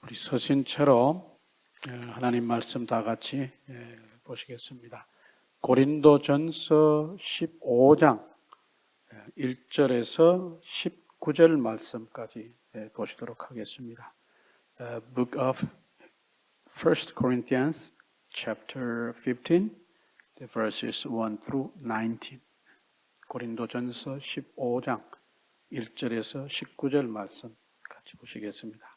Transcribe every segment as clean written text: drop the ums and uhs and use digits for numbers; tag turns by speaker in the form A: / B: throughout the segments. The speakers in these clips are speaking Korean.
A: 우리 서신처럼 하나님 말씀 다 같이 보시겠습니다. 고린도전서 15장 1절에서 19절 말씀까지 보시도록 하겠습니다. Book of 1 Corinthians chapter 15 verses 1 through 19. 고린도전서 15장 1절에서 19절 말씀 같이 보시겠습니다.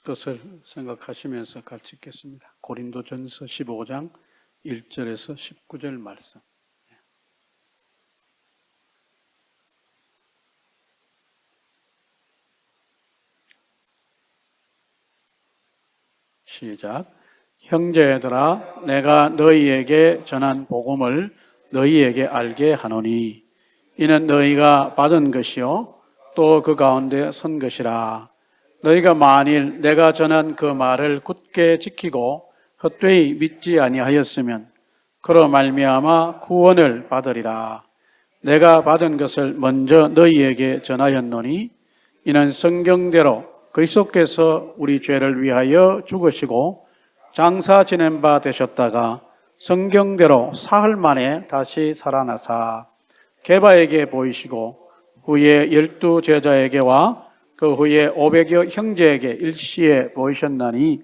A: 뜻을 생각하시면서 같이 읽겠습니다. 고린도전서 15장 1절에서 19절 말씀. 시작. 형제들아, 내가 너희에게 전한 복음을 너희에게 알게 하노니 이는 너희가 받은 것이요 또 그 가운데 선 것이라. 너희가 만일 내가 전한 그 말을 굳게 지키고 헛되이 믿지 아니하였으면 그로 말미암아 구원을 받으리라. 내가 받은 것을 먼저 너희에게 전하였노니 이는 성경대로 그리스도께서 우리 죄를 위하여 죽으시고 장사 지낸 바 되셨다가 성경대로 사흘 만에 다시 살아나사 게바에게 보이시고 후에 12 제자에게와 그 후에 500여 형제에게 일시에 보이셨나니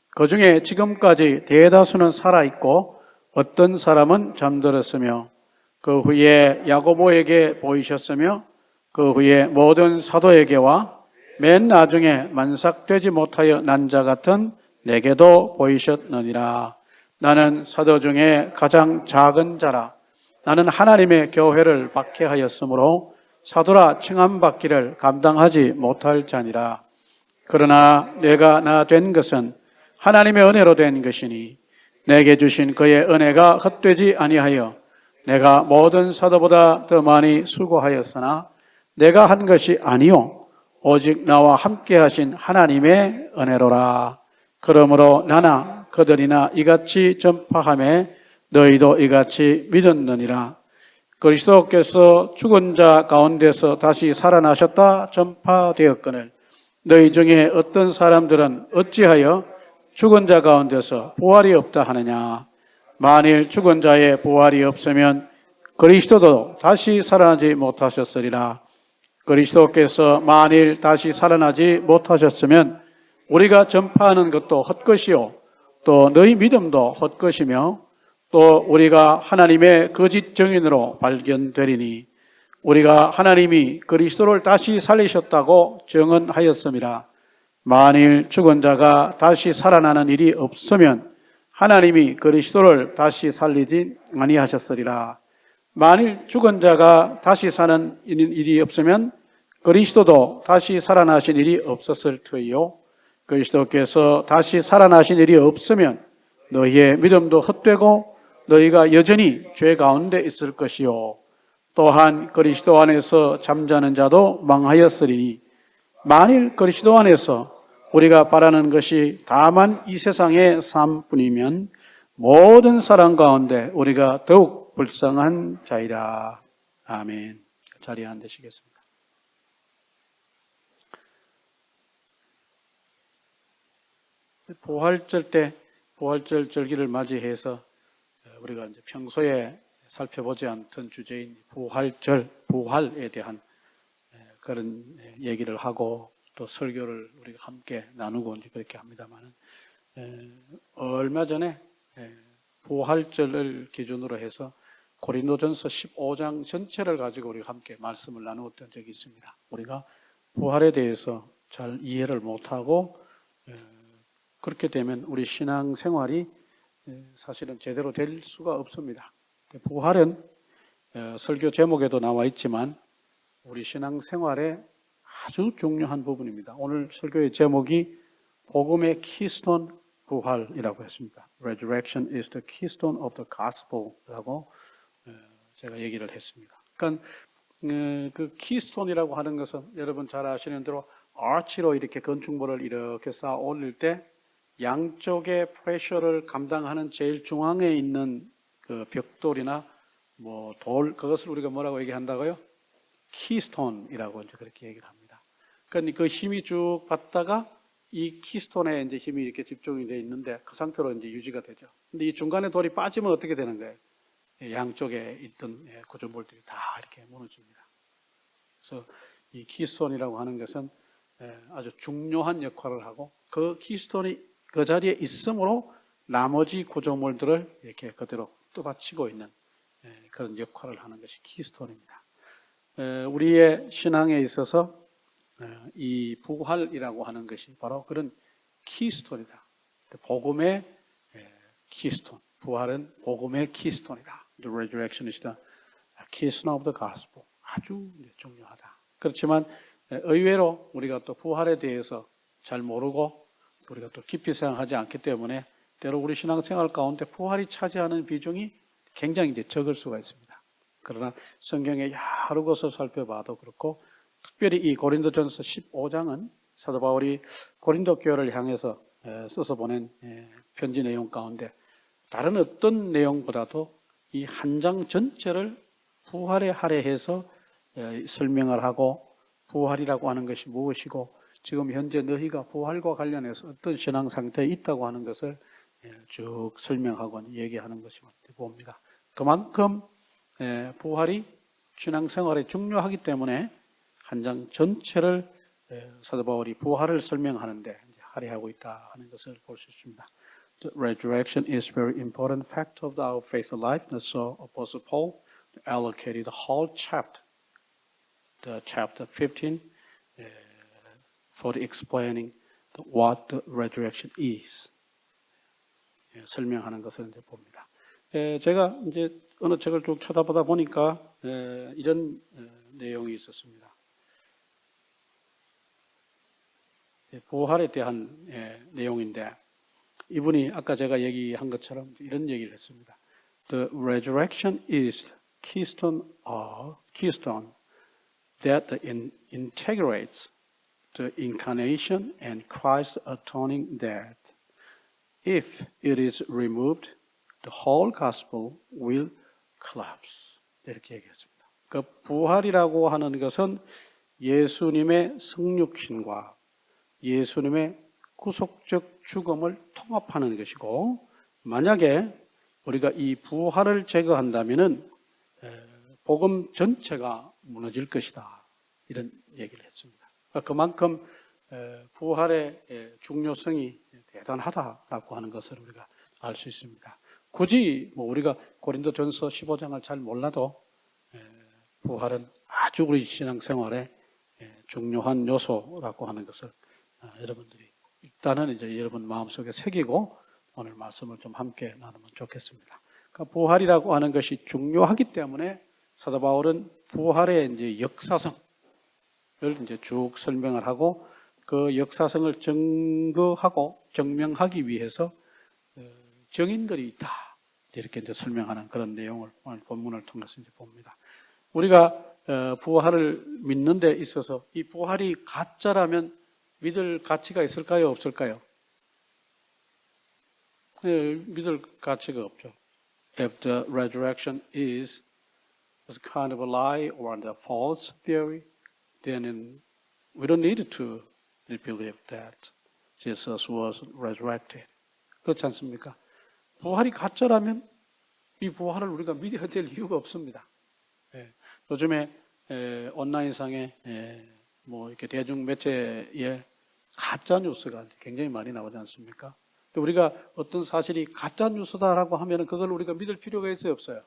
A: 그 중에 지금까지 대다수는 살아있고 어떤 사람은 잠들었으며 그 후에 야고보에게 보이셨으며 그 후에 모든 사도에게와 맨 나중에 만삭되지 못하여 난 자 같은 내게도 보이셨느니라. 나는 사도 중에 가장 작은 자라. 나는 하나님의 교회를 박해하였으므로 사도라 칭함받기를 감당하지 못할 자니라. 그러나 내가 나 된 것은 하나님의 은혜로 된 것이니 내게 주신 그의 은혜가 헛되지 아니하여 내가 모든 사도보다 더 많이 수고하였으나 내가 한 것이 아니요 오직 나와 함께 하신 하나님의 은혜로라. 그러므로 나나 그들이나 이같이 전파하매 너희도 이같이 믿었느니라. 그리스도께서 죽은 자 가운데서 다시 살아나셨다 전파되었거늘 너희 중에 어떤 사람들은 어찌하여 죽은 자 가운데서 부활이 없다 하느냐. 만일 죽은 자의 부활이 없으면 그리스도도 다시 살아나지 못하셨으리라. 그리스도께서 만일 다시 살아나지 못하셨으면 우리가 전파하는 것도 헛것이요 또 너희 믿음도 헛것이며 또 우리가 하나님의 거짓 증인으로 발견되리니 우리가 하나님이 그리스도를 다시 살리셨다고 증언하였음이라. 만일 죽은 자가 다시 살아나는 일이 없으면 하나님이 그리스도를 다시 살리지 아니하셨으리라. 만일 죽은 자가 다시 사는 일이 없으면 그리스도도 다시 살아나신 일이 없었을 터이요 그리스도께서 다시 살아나신 일이 없으면 너희의 믿음도 헛되고 너희가 여전히 죄 가운데 있을 것이요 또한 그리스도 안에서 잠자는 자도 망하였으리니 만일 그리스도 안에서 우리가 바라는 것이 다만 이 세상의 삶뿐이면 모든 사람 가운데 우리가 더욱 불쌍한 자이라. 아멘. 자리에 앉으시겠습니다. 부활절 절기를 맞이해서 우리가 이제 평소에 살펴보지 않던 주제인 부활에 대한 그런 얘기를 하고 또 설교를 우리가 함께 나누고 이제 그렇게 합니다만은 얼마 전에 부활절을 기준으로 해서 고린도전서 15장 전체를 가지고 우리가 함께 말씀을 나누었던 적이 있습니다. 우리가 부활에 대해서 잘 이해를 못하고 그렇게 되면 우리 신앙 생활이 사실은 제대로 될 수가 없습니다. 부활은 설교 제목에도 나와 있지만 우리 신앙생활에 아주 중요한 부분입니다. 오늘 설교의 제목이 복음의 키스톤 부활이라고 했습니다. Resurrection is the keystone of the gospel라고 제가 얘기를 했습니다. 그러니까 그 키스톤이라고 하는 것은 여러분 잘 아시는 대로 아치로 이렇게 건축물을 이렇게 쌓아 올릴 때 양쪽의 프레셔를 감당하는 제일 중앙에 있는 그 그 벽돌이나 뭐 돌, 그것을 우리가 뭐라고 얘기한다고요? 키스톤이라고 이제 그렇게 얘기를 합니다. 그러니까 그 힘이 쭉 받다가 이 키스톤에 이제 힘이 이렇게 집중이 되어 있는데 그 상태로 이제 유지가 되죠. 근데 이 중간에 돌이 빠지면 어떻게 되는 거예요? 양쪽에 있던 구조물들이 다 이렇게 무너집니다. 그래서 이 키스톤이라고 하는 것은 아주 중요한 역할을 하고 그 키스톤이 그 자리에 있으므로 나머지 구조물들을 이렇게 그대로 떠받치고 있는 그런 역할을 하는 것이 키스톤입니다. 우리의 신앙에 있어서 이 부활이라고 하는 것이 바로 그런 키스톤이다. 복음의 키스톤. 부활은 복음의 키스톤이다. The resurrection is the keystone of the gospel. 아주 중요하다. 그렇지만 의외로 우리가 또 부활에 대해서 잘 모르고 우리가 또 깊이 생각하지 않기 때문에 때로 우리 신앙생활 가운데 부활이 차지하는 비중이 굉장히 이제 적을 수가 있습니다. 그러나 성경의 여러 것을 살펴봐도 그렇고 특별히 이 고린도전서 15장은 사도 바울이 고린도 교회를 향해서 써서 보낸 편지 내용 가운데 다른 어떤 내용보다도 이 한 장 전체를 부활에 할애해서 설명을 하고 부활이라고 하는 것이 무엇이고 지금 현재 너희가 부활과 관련해서 어떤 신앙 상태에 있다고 하는 것을 쭉 설명하고 얘기하는 것이 봅니다. 그만큼 부활이 신앙생활에 중요하기 때문에 한 장 전체를 사도 바울이 부활을 설명하는데 할애하고 있다 하는 것을 볼 수 있습니다. The resurrection is a very important fact of our faith life. So Apostle Paul allocated the whole chapter, the chapter 15, for explaining what the resurrection is. 설명하는 것을 이제 봅니다. 제가 이제 어느 책을 쭉 쳐다보다 보니까 이런 내용이 있었습니다. 부활에 대한 내용인데 이분이 아까 제가 얘기한 것처럼 이런 얘기를 했습니다. The resurrection is keystone that integrates the incarnation and Christ's atoning death. If it is removed, the whole gospel will collapse. 이렇게 얘기했습니다. 그 부활이라고 하는 것은 예수님의 성육신과 예수님의 구속적 죽음을 통합하는 것이고 만약에 우리가 이 부활을 제거한다면은 복음 전체가 무너질 것이다. 이런 얘기를 했습니다. 그만큼 부활의 중요성이 대단하다라고 하는 것을 우리가 알 수 있습니다. 굳이 뭐 우리가 고린도전서 15장을 잘 몰라도 부활은 아주 우리 신앙생활에 중요한 요소라고 하는 것을 여러분들이 일단은 이제 여러분 마음속에 새기고 오늘 말씀을 좀 함께 나누면 좋겠습니다. 그러니까 부활이라고 하는 것이 중요하기 때문에 사도 바울은 부활의 이제 역사성을 이제 쭉 설명을 하고 그 역사성을 증거하고 증명하기 위해서 증인들이 있다. 이렇게 이제 설명하는 그런 내용을 오늘 본문을 통해서 이제 봅니다. 우리가 부활을 믿는 데 있어서 이 부활이 가짜라면 믿을 가치가 있을까요? 없을까요? 믿을 가치가 없죠. If the resurrection is a kind of a lie or a false theory, then we don't need to believe that Jesus was resurrected. 그렇지 않습니까? 부활이 가짜라면 이 부활을 우리가 믿어야 될 이유가 없습니다. 요즘에 온라인상에 뭐 이렇게 대중 매체에 가짜 뉴스가 굉장히 많이 나오지 않습니까? 우리가 어떤 사실이 가짜 뉴스다라고 하면 그걸 우리가 믿을 필요가 있어요, 없어요?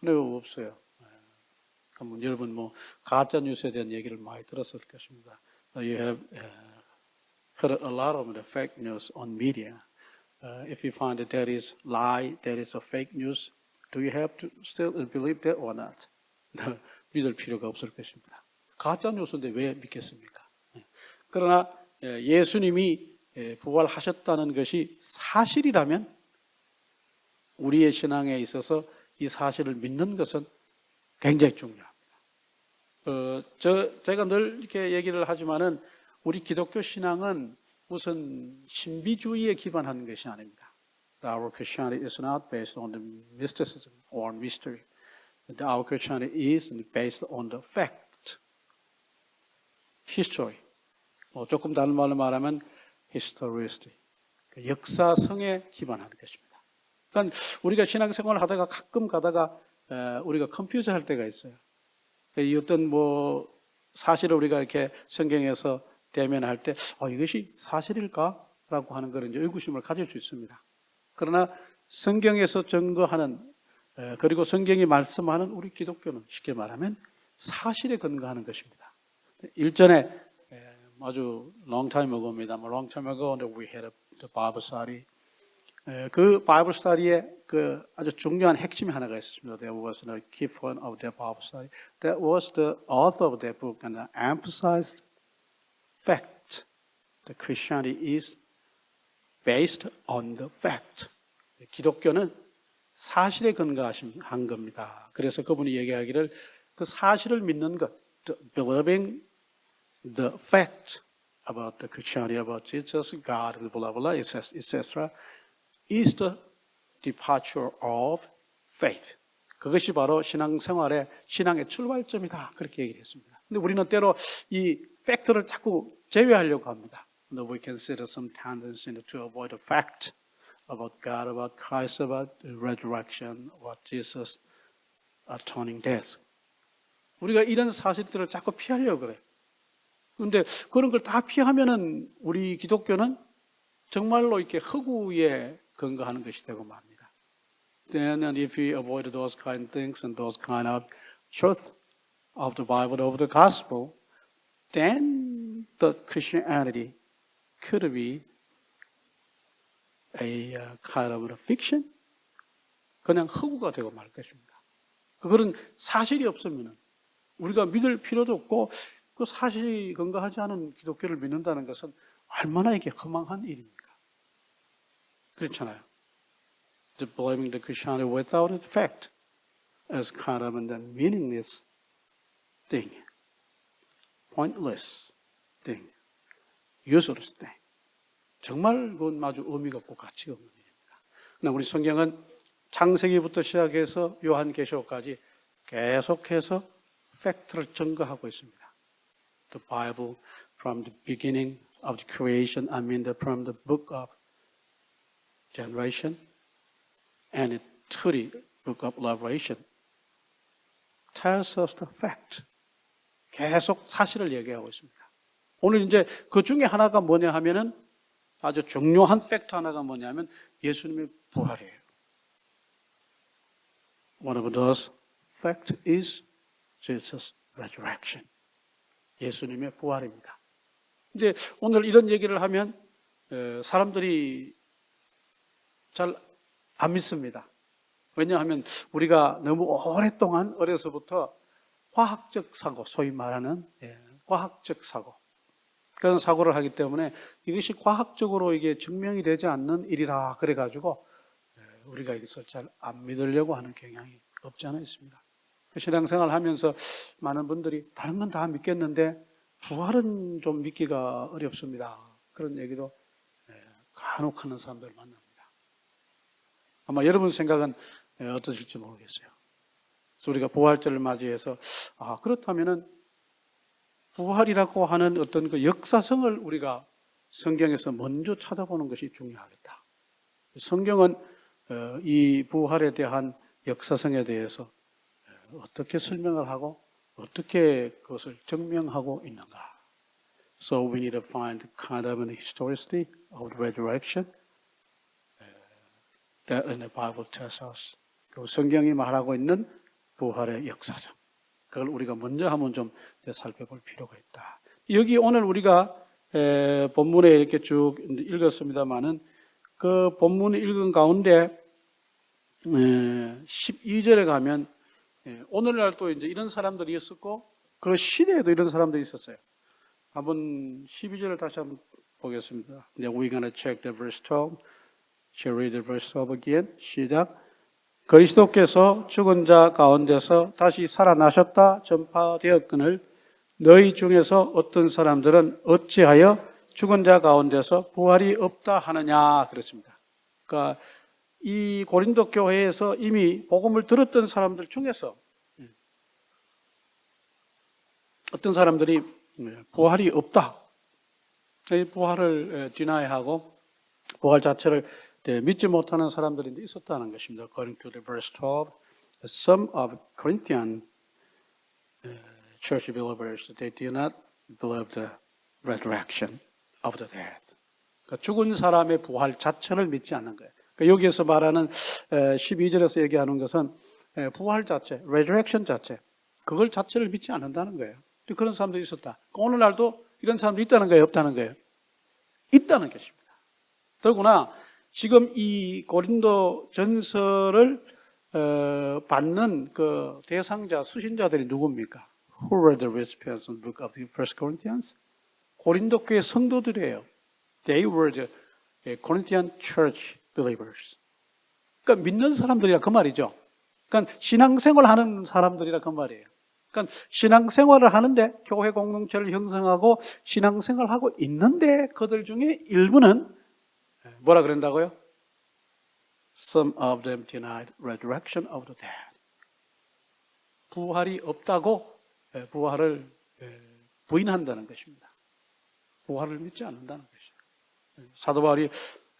A: 네, 없어요. 그럼 여러분 뭐 가짜 뉴스에 대한 얘기를 많이 들었을 것입니다. You have heard a lot of the fake news on media. If you find that there is lie, there is a fake news, do you have to still believe that or not? 믿을 필요가 없을 것입니다. 가짜 뉴스인데 왜 믿겠습니까? 그러나 예수님이 부활하셨다는 것이 사실이라면 우리의 신앙에 있어서 이 사실을 믿는 것은 굉장히 중요합니다. 제가 늘 이렇게 얘기를 하지만은 우리 기독교 신앙은 무슨 신비주의에 기반한 것이 아닙니다. Our Christianity is not based on the mysticism or mystery. Our Christianity is based on the fact, history. 조금 다른 말로 말하면 historicity, 역사성에 기반하는 것입니다. 그러니까 우리가 신앙생활을 하다가 가끔 가다가 우리가 컨퓨저 할 때가 있어요. 이 어떤 사실을 우리가 이렇게 성경에서 대면할 때 이것이 사실일까라고 하는 그런 의구심을 가질 수 있습니다. 그러나 성경에서 증거하는 그리고 성경이 말씀하는 우리 기독교는 쉽게 말하면 사실에 근거하는 것입니다. 일전에 아주 long time ago입니다. Long time ago, we had the Bible study. 그 Bible study에 그 아주 중요한 핵심이 하나가 있었습니다. There was a key point of that Bible study. That was the author of that book and emphasized fact. The Christianity is based on the fact. 기독교는 사실에 근거한 겁니다. 그래서 그분이 얘기하기를 그 사실을 믿는 것, believing the fact about the Christianity, about Jesus, God, blah, blah, etc., is the departure of faith. 그것이 바로 신앙생활의 신앙의 출발점이다. 그렇게 얘기를 했습니다. 근데 우리는 때로 이 팩트를 자꾸 제외하려고 합니다. We consider some tendency to avoid the fact about God, about Christ, about the resurrection, about Jesus atoning death. 우리가 이런 사실들을 자꾸 피하려고 그래요. 그런데 그런 걸 다 피하면은 우리 기독교는 정말로 이렇게 허구에 근거하는 것이 되고 맙니다. Then if we avoid those kind of things and those kind of truth of the Bible, of the gospel, then the Christianity could be a kind of a fiction. 그냥 허구가 되고 말 것입니다. 그런 사실이 없으면 우리가 믿을 필요도 없고 그 사실이 근거하지 않은 기독교를 믿는다는 것은 얼마나 이게 허망한 일입니까? 그렇잖아요. Believing the Christianity without a fact is kind of a meaningless thing, pointless thing, useless thing. 정말 그건 아주 의미가 없고 가치가 없는 일입니다. 그러나 우리 성경은 창세기부터 시작해서 요한계시록까지 계속해서 팩트를 증거하고 있습니다. The Bible from the beginning of the creation, from the book of generation and to the book of Revelation tells us the fact. 계속 사실을 얘기하고 있습니다. 오늘 이제 그 중에 하나가 뭐냐 하면은 아주 중요한 팩트 하나가 뭐냐면 예수님의 부활이에요. One of those facts is Jesus' resurrection. 예수님의 부활입니다. 이제 오늘 이런 얘기를 하면 사람들이 잘 안 믿습니다. 왜냐하면 우리가 너무 오랫동안 어려서부터 과학적 사고, 소위 말하는 과학적 사고, 그런 사고를 하기 때문에 이것이 과학적으로 이게 증명이 되지 않는 일이라 그래가지고 우리가 이것을 잘 안 믿으려고 하는 경향이 없지 않아 있습니다. 신앙생활 하면서 많은 분들이 다른 건 다 믿겠는데 부활은 좀 믿기가 어렵습니다. 그런 얘기도 간혹 하는 사람들 만납니다. 아마 여러분 생각은 어떠실지 모르겠어요. 그래서 우리가 부활절을 맞이해서 그렇다면은 부활이라고 하는 어떤 그 역사성을 우리가 성경에서 먼저 찾아보는 것이 중요하겠다. 성경은 이 부활에 대한 역사성에 대해서 어떻게 설명을 하고 어떻게 그것을 증명하고 있는가. So we need to find kind of an historicity of the resurrection that in the Bible tells us. 그 성경이 말하고 있는 부활의 역사성. 그걸 우리가 먼저 한번 좀 살펴볼 필요가 있다. 여기 오늘 우리가 본문에 이렇게 쭉 읽었습니다만은 그 본문을 읽은 가운데 12절에 가면 오늘날 또 이제 이런 사람들이 있었고 그 시대에도 이런 사람들이 있었어요. 한번 12절을 다시 한번 보겠습니다. We're going to check the verse 12. Shall read the verse 12 again. 시작. 그리스도께서 죽은 자 가운데서 다시 살아나셨다 전파되었거늘 너희 중에서 어떤 사람들은 어찌하여 죽은 자 가운데서 부활이 없다 하느냐 그랬습니다. 그러니까 이 고린도 교회에서 이미 복음을 들었던 사람들 중에서 어떤 사람들이 부활이 없다, 부활을 디나이하고 부활 자체를 믿지 못하는 사람들이 있었다는 것입니다. According to the verse 12, some of Corinthian church believers, they do not believe the resurrection of the dead. 그러니까 죽은 사람의 부활 자체를 믿지 않는 거예요. 그러니까 여기에서 말하는 12절에서 얘기하는 것은 부활 자체, resurrection 자체, 그걸 자체를 믿지 않는다는 거예요. 그런 사람들이 있었다. 오늘날도 이런 사람들이 있다는 거예요, 없다는 거예요? 있다는 것입니다. 더구나 지금 이 고린도 전서를 받는 그 대상자, 수신자들이 누굽니까? Who were the recipients of the book of the First Corinthians? 고린도 교회 성도들이에요. They were the Corinthian church believers. 그러니까 믿는 사람들이라 그 말이죠. 그러니까 신앙생활 하는 사람들이라 그 말이에요. 그러니까 신앙생활을 하는데 교회 공동체를 형성하고 신앙생활하고 있는데 그들 중에 일부는 뭐라 그런다고요? Some of them denied resurrection of the dead. 부활이 없다고 부활을 부인한다는 것입니다. 부활을 믿지 않는다는 것이죠. 사도 바울이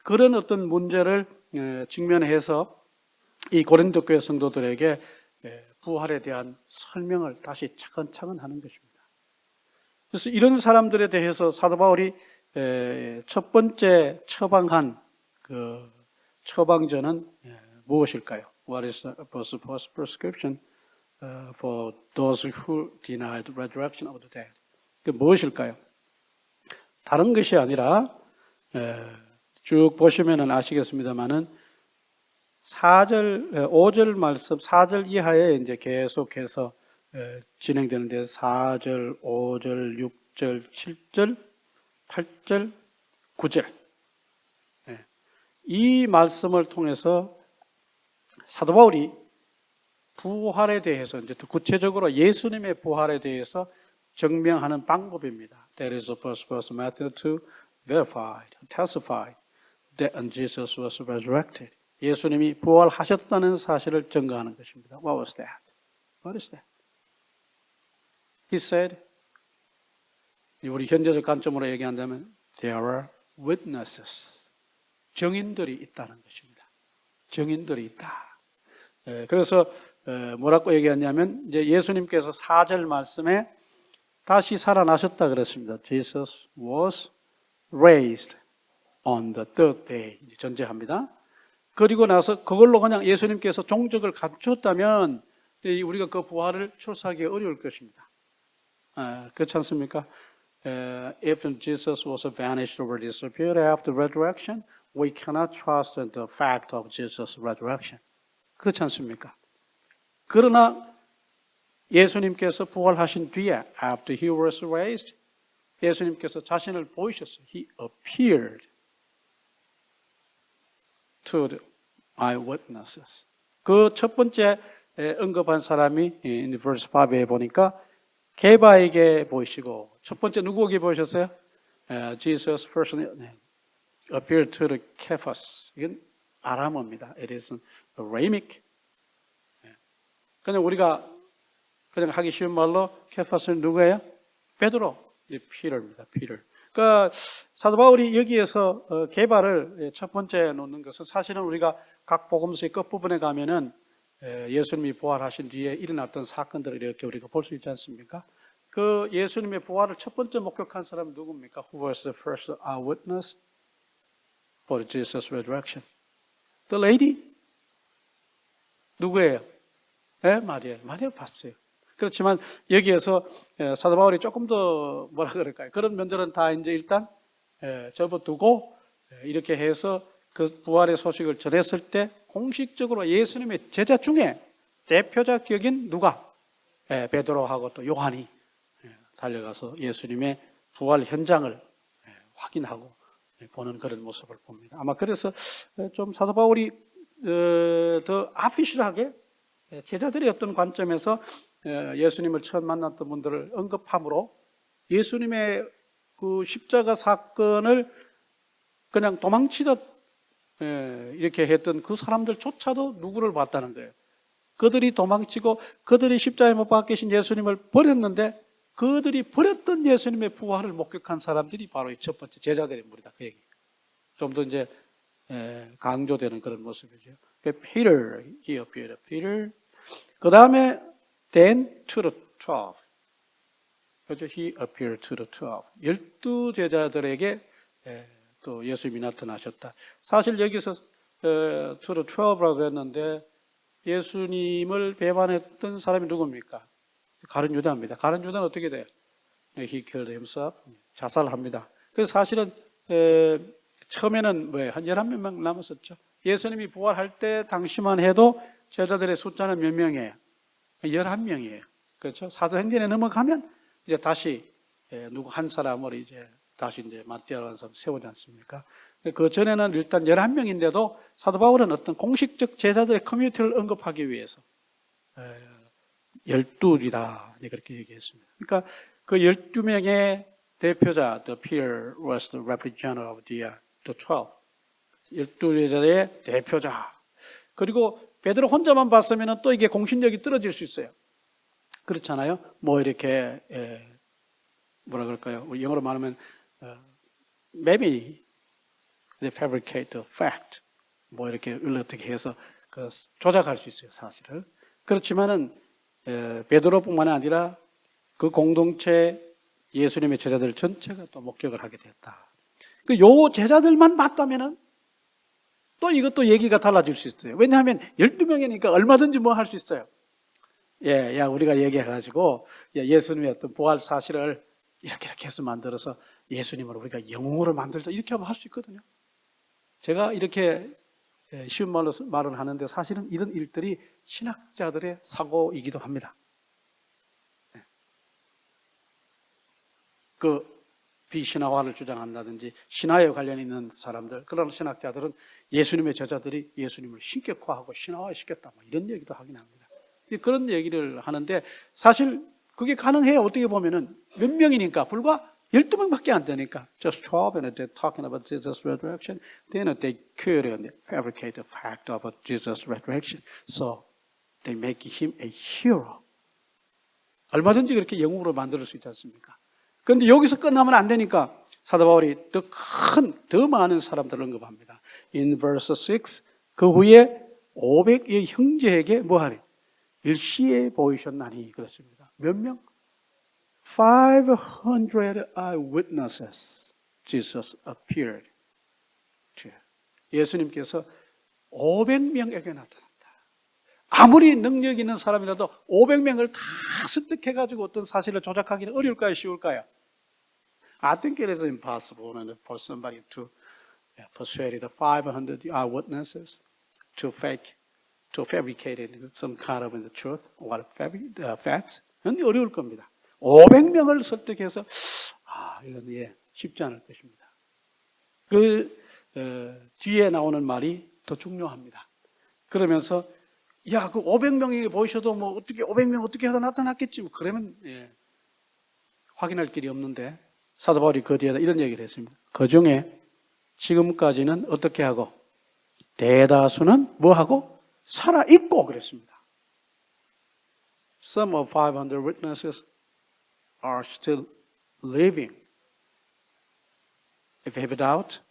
A: 그런 어떤 문제를 직면해서 이 고린도 교회 성도들에게 부활에 대한 설명을 다시 차근차근 하는 것입니다. 그래서 이런 사람들에 대해서 사도 바울이 첫 번째 처방한 그 처방전은 무엇일까요? What is the first prescription for those who denied the resurrection of the dead? 그 무엇일까요? 다른 것이 아니라 쭉 보시면은 아시겠습니다만은 4절, 5절 말씀, 4절 이하에 이제 계속해서 진행되는데 4절, 5절, 6절, 7절, 8절, 9절. 이 말씀을 통해서 사도 바울이 부활에 대해서 이제 더 구체적으로 예수님의 부활에 대해서 증명하는 방법입니다. That is the first verse of Matthew 2, verified, testified that Jesus was resurrected. 예수님이 부활하셨다는 사실을 증거하는 것입니다. What was that? What is that? He said, 우리 현재적 관점으로 얘기한다면 there are witnesses. 증인들이 있다는 것입니다. 증인들이 있다. 그래서 뭐라고 얘기하냐면 이제 예수님께서 4절 말씀에 다시 살아나셨다 그랬습니다. Jesus was raised on the third day. 전제합니다. 그리고 나서 그걸로 그냥 예수님께서 종적을 감추었다면 우리가 그 부활을 출사하기 어려울 것입니다. 그렇지 않습니까? If Jesus was vanished or disappeared after resurrection, we cannot trust in the fact of Jesus' resurrection. 그렇지 않습니까? 그러나 예수님께서 부활하신 뒤에 after he was raised, 예수님께서 자신을 보이셨어요. He appeared to the eyewitnesses. 그 첫 번째 언급한 사람이 in verse 5에 보니까 게바에게 보이시고 첫 번째 누구에게 보이셨어요? Jesus personally appeared to the Cephas. 이건 아람어입니다. It is Aramaic. 그냥 우리가 그냥 하기 쉬운 말로 케파스는 누구예요? 베드로, 피터입니다. 피터. 그러니까 사도 바울이 여기에서 게바를 첫 번째 놓는 것은 사실은 우리가 각 복음서의 끝부분에 가면은 예수님이 부활하신 뒤에 일어났던 사건들을 이렇게 우리가 볼 수 있지 않습니까? 그 예수님의 부활을 첫 번째 목격한 사람은 누굽니까? Who was the first eyewitness for Jesus' resurrection? The lady? 누구예요? 네, 마리아. 마리아 봤어요. 그렇지만 여기에서 사도 바울이 조금 더 뭐라 그럴까요? 그런 면들은 다 이제 일단 접어두고 이렇게 해서 그 부활의 소식을 전했을 때 공식적으로 예수님의 제자 중에 대표적인 누가? 베드로하고 또 요한이 달려가서 예수님의 부활 현장을 확인하고 보는 그런 모습을 봅니다. 아마 그래서 좀 사도 바울이 더 아피실하게 제자들의 어떤 관점에서 예수님을 처음 만났던 분들을 언급함으로 예수님의 그 십자가 사건을 그냥 도망치듯 이렇게 했던 그 사람들조차도 누구를 봤다는 거예요. 그들이 도망치고 그들이 십자가에 못 박히신 예수님을 버렸는데 그들이 버렸던 예수님의 부활을 목격한 사람들이 바로 이 첫 번째 제자들의 무리다. 그 얘기. 좀 더 이제 강조되는 그런 모습이죠. Peter, he appeared to Peter. 그 다음에 then to the 12. 그렇죠? He appeared to the 12. 12 제자들에게 또 예수님이 나타나셨다. 사실 여기서 to the 12라고 했는데 예수님을 배반했던 사람이 누굽니까? 가룟 유다입니다. 가룟 유다는 어떻게 돼요? He killed himself. 자살합니다. 그래서 사실은 처음에는 한 11명 남았었죠. 예수님이 부활할 때 당시만 해도 제자들의 숫자는 몇 명이에요? 11명이에요. 그렇죠? 사도행전에 넘어가면 이제 다시 누구 한 사람을 이제 다시 이제 마띠아라는 사람 세우지 않습니까? 그 전에는 일단 11명인데도 사도 바울은 어떤 공식적 제자들의 커뮤니티를 언급하기 위해서 12이다 그렇게 얘기했습니다. 그러니까 그 12명의 대표자, the Peter was the representative of the 12. 12제자의 대표자. 그리고 베드로 혼자만 봤으면 또 이게 공신력이 떨어질 수 있어요. 그렇잖아요. 뭐 이렇게 뭐라 그럴까요? 우리 영어로 말하면 maybe they fabricate the fact. 뭐 이렇게 어떻게 해서 조작할 수 있어요, 사실을. 그렇지만은 베드로뿐만 아니라 그 공동체 예수님의 제자들 전체가 또 목격을 하게 됐다. 요 제자들만 맞다면은 또 이것도 얘기가 달라질 수 있어요. 왜냐하면 12명이니까 얼마든지 뭐 할 수 있어요. 우리가 얘기해가지고 예수님의 어떤 부활 사실을 이렇게 해서 만들어서 예수님을 우리가 영웅으로 만들자 이렇게 하면 할 수 있거든요. 제가 이렇게 쉬운 말로 말을 하는데 사실은 이런 일들이 신학자들의 사고이기도 합니다. 그 비신화화를 주장한다든지 신화에 관련 있는 사람들, 그런 신학자들은 예수님의 제자들이 예수님을 신격화하고 신화화시켰다 뭐 이런 얘기도 하긴 합니다. 그런 얘기를 하는데 사실 그게 가능해요. 어떻게 보면은 몇 명이니까 불과 12명밖에 안 되니까 just 12 and they're talking about Jesus' resurrection. Then they could fabricate the fact about Jesus' resurrection. So they make him a hero. 얼마든지 그렇게 영웅으로 만들 수 있지 않습니까? 그런데 여기서 끝나면 안 되니까 사도 바울이 더 많은 사람들을 언급합니다. In verse 6, 그 후에 500의 형제에게 뭐하니? 일시에 보이셨나니 그렇습니다. 몇 명? 500 eyewitnesses Jesus appeared to. 예수님께서 500명에게 나타났다. 아무리 능력 있는 사람이라도 500명을 다 습득해가지고 어떤 사실을 조작하기는 어려울까요? 쉬울까요? I think it is impossible for somebody to persuade the 500 eyewitnesses to fabricate some kind of the truth or facts. 어려울 겁니다. 500명을 설득해서 이건 쉽지 않을 것입니다. 뒤에 나오는 말이 더 중요합니다. 그러면서 그 500명이 보이셔도 뭐 어떻게 500명 어떻게 하다 나타났겠지 뭐 그러면 확인할 길이 없는데 사도 바울이 그 뒤에다 이런 얘기를 했습니다. 그 중에 지금까지는 어떻게 하고 대다수는 뭐 하고 살아 있고 그랬습니다. Some of 500 witnesses are still living. If you have a doubt,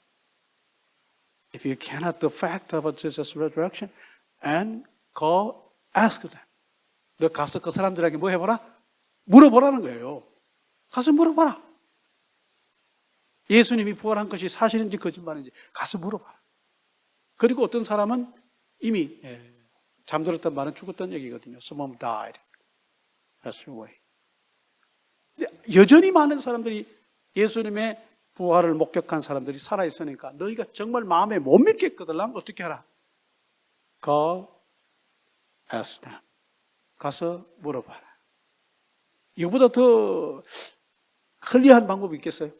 A: if you cannot the fact about Jesus' resurrection, and go ask them. 너 가서 그 사람들에게 뭐 해봐라? 물어보라는 거예요. 가서 물어봐라. 예수님이 부활한 것이 사실인지 거짓말인지 가서 물어봐라. 그리고 어떤 사람은 이미 잠들었던 말은 죽었던 얘기거든요. Some of them died. That's away. 여전히 많은 사람들이 예수님의 부활을 목격한 사람들이 살아있으니까 너희가 정말 마음에 못 믿겠거든. 어떻게 하라? Go ask them. 가서 물어봐라. 이거보다 더 편리한 방법이 있겠어요?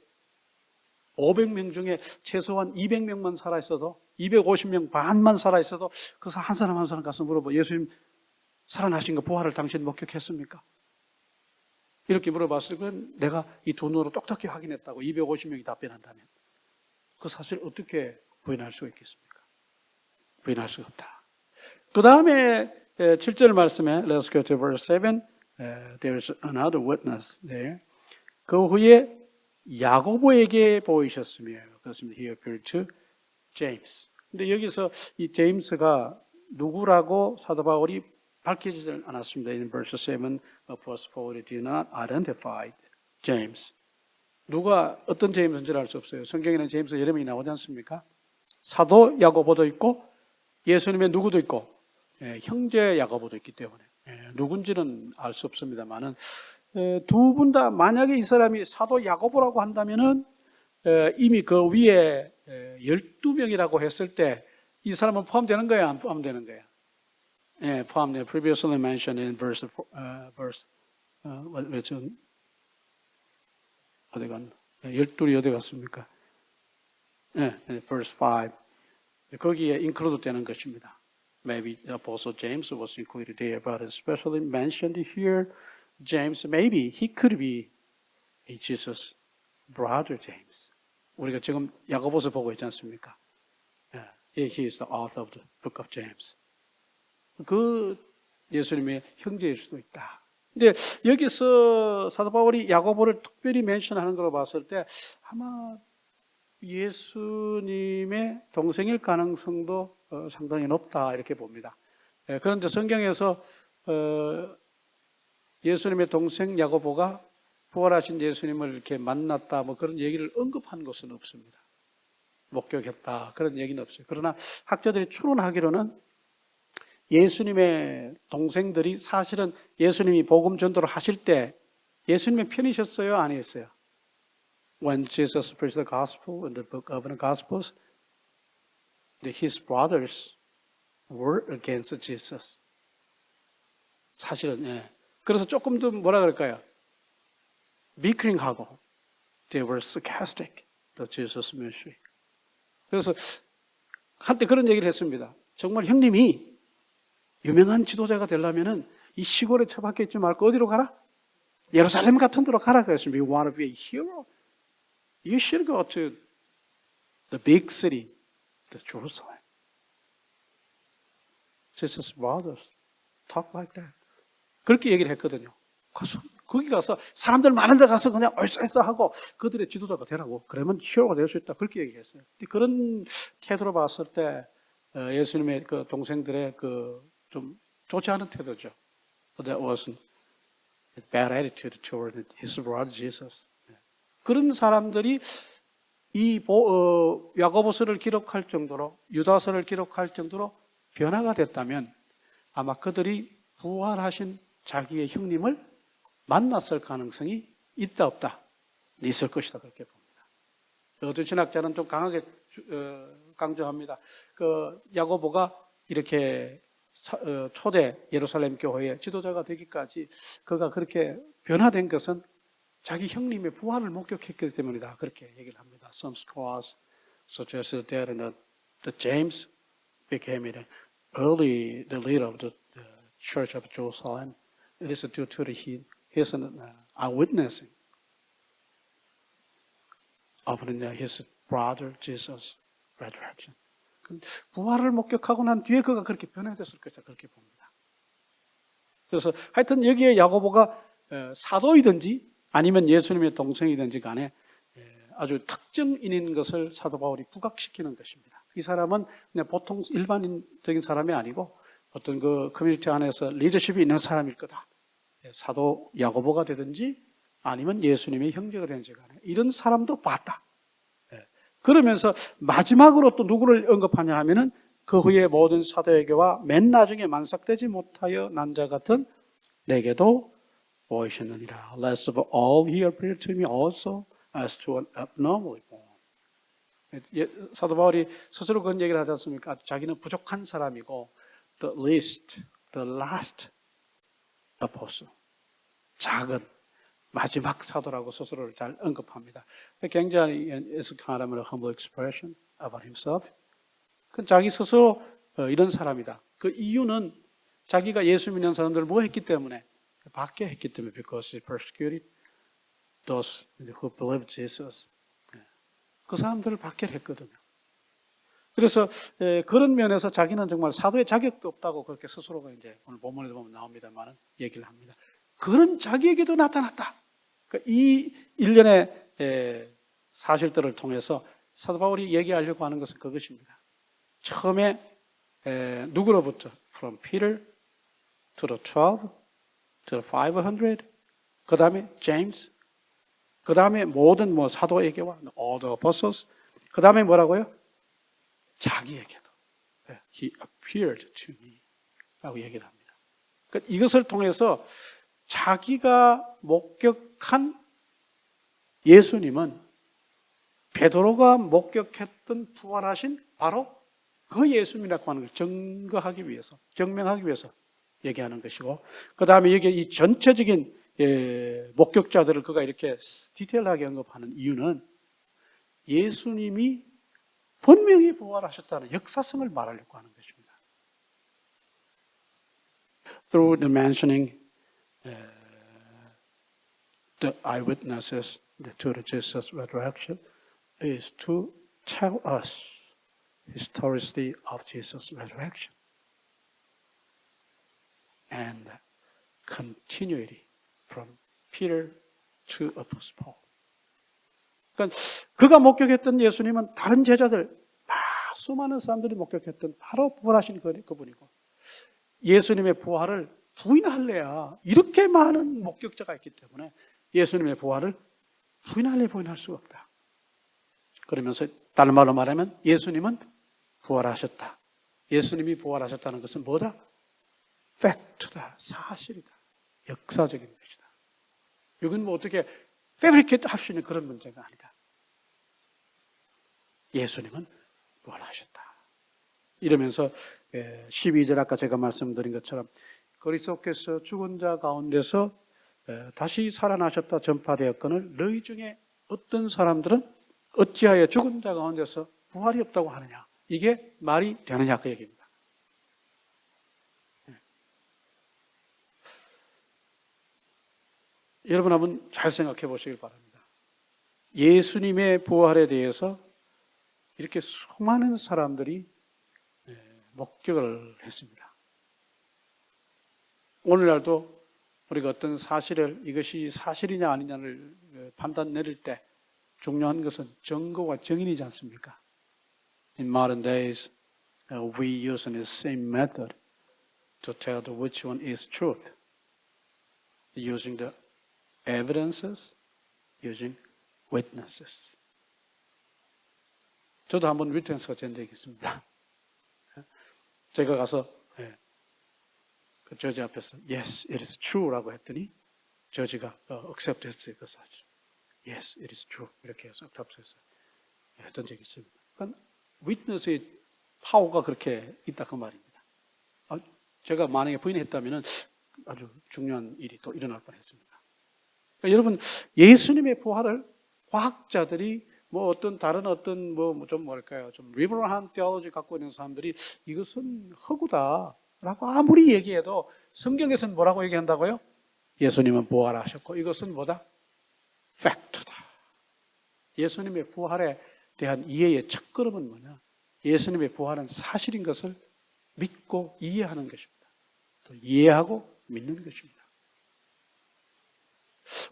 A: 500명 중에 최소한 200명만 살아있어도 250명 반만 살아있어도 그 한 사람 한 사람 가서 물어봐. 예수님 살아나신 거 부활을 당신 목격했습니까? 이렇게 물어봤을 때 내가 이 두 눈으로 똑똑히 확인했다고 250명이 답변한다면 그 사실 어떻게 부인할 수가 있겠습니까? 부인할 수가 없다. 그 다음에 7절 말씀에 Let's go to verse 7. There's another witness there. 그 후에 야고보에게 보이셨으며 그렇습니다. He appeared to James. 근데 여기서 이 제임스가 누구라고 사도 바울이 밝히지 않았습니다. In verse 7, Apostle Paul did not identify James. 누가 어떤 제임스인지를 알 수 없어요. 성경에는 제임스 여러 명이 나오지 않습니까? 사도 야고보도 있고 예수님의 누구도 있고 형제 야고보도 있기 때문에 누군지는 알 수 없습니다만은 두 분 다 만약에 이 사람이 사도 야고보라고 한다면은 이미 그 위에 12명이라고 했을 때 이 사람은 포함되는 거야, 안 포함되는 거야? 예, 포함돼요. Previously mentioned in verse 어디 갔나? 12이 어디 갔습니까? 예, verse 5. 거기에 include 되는 것입니다. Maybe the Apostle James was included there, but especially mentioned here, James, maybe he could be a Jesus' brother James. 우리가 지금 야고보서 보고 있지 않습니까? He is the author of the book of James. 그 예수님의 형제일 수도 있다. 근데 여기서 사도 바울이 야고보를 특별히 멘션하는 걸로 봤을 때 아마 예수님의 동생일 가능성도 상당히 높다 이렇게 봅니다. 그런데 성경에서 예수님의 동생 야고보가 부활하신 예수님을 이렇게 만났다 뭐 그런 얘기를 언급한 것은 없습니다. 목격했다 그런 얘기는 없어요. 그러나 학자들이 추론하기로는 예수님의 동생들이 사실은 예수님이 복음 전도를 하실 때 예수님의 편이셨어요? 아니었어요? When Jesus preached the gospel in the book of the Gospels, his brothers were against Jesus. 사실은 그래서 조금 더 뭐라 그럴까요? 비크링하고 they were sarcastic to Jesus' ministry. 그래서 한때 그런 얘기를 했습니다. 정말 형님이 유명한 지도자가 되려면은 이 시골에 처박혀 있지 말고 어디로 가라? 예루살렘 같은 데로 가라 그랬습니다. You want to be a hero? You should go to the big city, the Jerusalem. Jesus' brothers talk like that. 그렇게 얘기를 했거든요. 거기 가서 사람들 많은 데 가서 그냥 얼싸얼싸하고 그들의 지도자가 되라고. 그러면 히어로가 될 수 있다. 그렇게 얘기했어요. 그런 태도로 봤을 때 예수님의 그 동생들의 그 좀 좋지 않은 태도죠. That wasn't a bad attitude toward his brother Jesus. 그런 사람들이 이 야고보서를 기록할 정도로 유다서를 기록할 정도로 변화가 됐다면 아마 그들이 부활하신 자기의 형님을 만났을 가능성이 있다 없다? 있을 것이다 그렇게 봅니다. 어떤 신학자는 좀 강하게 강조합니다. 그 야고보가 이렇게 초대 예루살렘 교회의 지도자가 되기까지 그가 그렇게 변화된 것은 자기 형님의 부활을 목격했기 때문이다. 그렇게 얘기를 합니다. Some scholars suggested that the James became the leader of the Church of Jerusalem. It is due to his eyewitnessing of his brother Jesus' resurrection. 부활을 목격하고 난 뒤에 그가 그렇게 변화됐을 것이다. 그렇게 봅니다. 그래서 하여튼 여기에 야고보가 사도이든지 아니면 예수님의 동생이든지 간에 아주 특정인인 것을 사도 바울이 부각시키는 것입니다. 이 사람은 그냥 보통 일반적인 사람이 아니고 어떤 그 커뮤니티 안에서 리더십이 있는 사람일 거다. 사도 야고보가 되든지 아니면 예수님의 형제가 되든지 간에 이런 사람도 봤다. 그러면서 마지막으로 또 누구를 언급하냐 하면은 그 후에 모든 사도에게와 맨 나중에 만삭되지 못하여 난 자 같은 내게도 보이셨느니라. Last of all he appeared to me also as to an abnormally born. 사도 바울이 스스로 그런 얘기를 하지 않습니까? 자기는 부족한 사람이고 the least, the last apostle. 작은 마지막 사도라고 스스로를 잘 언급합니다. 굉장히 it's kind of a humble expression about himself. 자기 스스로 이런 사람이다. 그 이유는 자기가 예수 믿는 사람들을 뭐 했기 때문에 받게 했기 때문에 because he persecuted those who believed Jesus. 그 사람들을 받게 했거든요. 그래서 그런 면에서 자기는 정말 사도의 자격도 없다고 그렇게 스스로가 이제 오늘 본문에 보면 나옵니다만 얘기를 합니다. 그런 자기에게도 나타났다. 그러니까 이 일련의 사실들을 통해서 사도 바울이 얘기하려고 하는 것은 그것입니다. 처음에 누구로부터? From Peter to the 12, to the 500, 그 다음에 James, 그 다음에 모든 사도에게와 all the apostles, 그 다음에 뭐라고요? 자기에게도 He appeared to me 라고 얘기를 합니다. 그러니까 이것을 통해서 자기가 목격한 예수님은 베드로가 목격했던 부활하신 바로 그 예수님이라고 하는 걸 증거하기 위해서, 증명하기 위해서 얘기하는 것이고, 그 다음에 여기 이 전체적인 목격자들을 그가 이렇게 디테일하게 언급하는 이유는 예수님이 분명히 부활하셨다는 역사성을 말하려고 하는 것입니다. Through the mentioning the eyewitnesses to the Jesus resurrection is to tell us historicity of Jesus resurrection and continuity from Peter to Apostle Paul. 그러니까 그가 목격했던 예수님은 다른 제자들, 수많은 사람들이 목격했던 바로 부활하신 그분이고, 예수님의 부활을 부인할래야 이렇게 많은 목격자가 있기 때문에 예수님의 부활을 부인할래 부인할 수가 없다. 그러면서 다른 말로 말하면 예수님은 부활하셨다. 예수님이 부활하셨다는 것은 뭐다? 팩트다. 사실이다. 역사적인 것이다. 이건 어떻게 패브리케이트 할 수 있는 그런 문제가 아니다. 예수님은 부활하셨다. 이러면서 12절 아까 제가 말씀드린 것처럼 그리스도께서 죽은 자 가운데서 다시 살아나셨다 전파되었거늘 너희 중에 어떤 사람들은 어찌하여 죽은 자 가운데서 부활이 없다고 하느냐. 이게 말이 되느냐 그 얘기입니다. 여러분 한번 잘 생각해 보시길 바랍니다. 예수님의 부활에 대해서 이렇게 수많은 사람들이 목격을 했습니다. 오늘날도 우리가 어떤 사실을 이것이 사실이냐 아니냐를 판단 내릴 때 중요한 것은 증거와 증인이지 않습니까? In modern days, we use the same method to tell which one is truth. Using the evidences, using witnesses. 저도 한번 위트너스가 된 적이 있습니다. 제가 가서 그 저지 앞에서 Yes, it is true라고 했더니 저지가 accept 했어요. 그 사실. Yes, it is true. 이렇게 해서 accept했어요. 했던 적이 있습니다. 그러니까 witness의 파워가 그렇게 있다 그 말입니다. 제가 만약에 부인했다면 아주 중요한 일이 또 일어날 뻔했습니다. 그러니까 여러분 예수님의 부활을 과학자들이 어떤 다른 어떤 좀 뭐랄까요 좀 리버럴한 테올로지 갖고 있는 사람들이 이것은 허구다라고 아무리 얘기해도 성경에서는 뭐라고 얘기한다고요? 예수님은 부활하셨고 이것은 뭐다? 팩트다. 예수님의 부활에 대한 이해의 첫걸음은 뭐냐? 예수님의 부활은 사실인 것을 믿고 이해하는 것입니다. 또 이해하고 믿는 것입니다.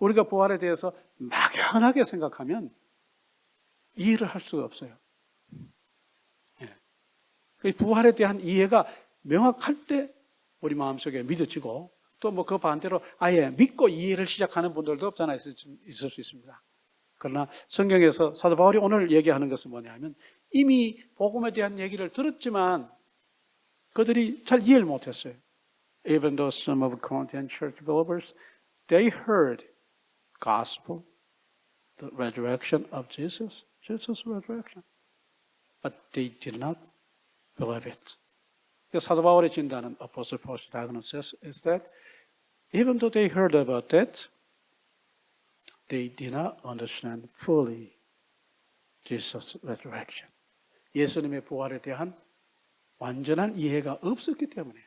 A: 우리가 부활에 대해서 막연하게 생각하면 이해를 할 수가 없어요. 부활에 대한 이해가 명확할 때 우리 마음속에 믿어지고 또 그 반대로 아예 믿고 이해를 시작하는 분들도 없잖아요. 있을 수 있습니다. 그러나 성경에서 사도 바울이 오늘 얘기하는 것은 뭐냐면 이미 복음에 대한 얘기를 들었지만 그들이 잘 이해를 못했어요. Even though some of the Corinthian church believers, they heard gospel, the resurrection of Jesus, Jesus' resurrection, but they did not believe it. 사도 바울이 진단하는 Apostle Paul's diagnosis is that even though they heard about that, they did not understand fully Jesus' resurrection. 예수님의 부활에 대한 완전한 이해가 없었기 때문에